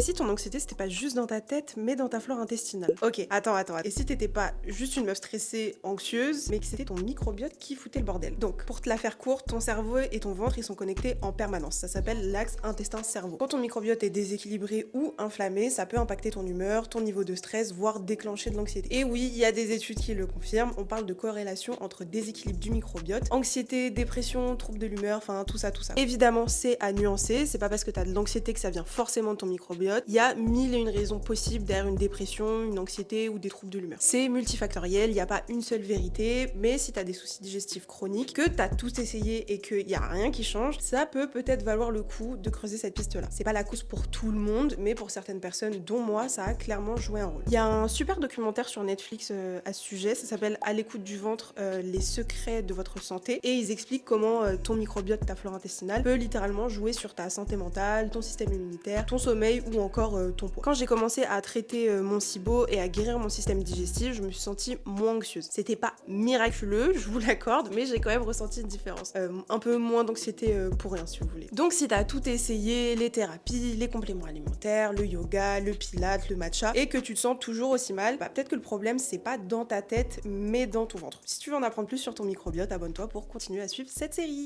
si ton anxiété c'était pas juste dans ta tête, mais dans ta flore intestinale? Ok, attends. Et si t'étais pas juste une meuf stressée, anxieuse, mais que c'était ton microbiote qui foutait le bordel? Donc, pour te la faire courte, ton cerveau et ton ventre, ils sont connectés en permanence. Ça s'appelle l'axe intestin-cerveau. Quand ton microbiote est déséquilibré ou inflammé, ça peut impacter ton humeur, ton niveau de stress, voire déclencher de l'anxiété. Et oui, il y a des études qui le confirment. On parle de corrélation entre déséquilibre du microbiote, anxiété, dépression, troubles de l'humeur, enfin tout ça. Évidemment, c'est à nuancer. C'est pas parce que t'as de l'anxiété que ça vient forcément de ton microbiote. Il y a mille et une raisons possibles derrière une dépression, une anxiété ou des troubles de l'humeur. C'est multifactoriel, il n'y a pas une seule vérité, mais si t'as des soucis digestifs chroniques, que t'as tout essayé et qu'il n'y a rien qui change, ça peut peut-être valoir le coup de creuser cette piste-là. C'est pas la cause pour tout le monde, mais pour certaines personnes, dont moi, ça a clairement joué un rôle. Il y a un super documentaire sur Netflix à ce sujet, ça s'appelle À l'écoute du ventre, les secrets de votre santé, et ils expliquent comment ton microbiote, ta flore intestinale, peut littéralement jouer sur ta santé mentale, ton système immunitaire, ton sommeil ou encore ton poids. Quand j'ai commencé à traiter mon SIBO et à guérir mon système digestif, je me suis sentie moins anxieuse. C'était pas miraculeux, je vous l'accorde, mais j'ai quand même ressenti une différence. Un peu moins d'anxiété pour rien si vous voulez. Donc si t'as tout essayé, les thérapies, les compléments alimentaires, le yoga, le pilate, le matcha, et que tu te sens toujours aussi mal, bah peut-être que le problème c'est pas dans ta tête, mais dans ton ventre. Si tu veux en apprendre plus sur ton microbiote, abonne-toi pour continuer à suivre cette série.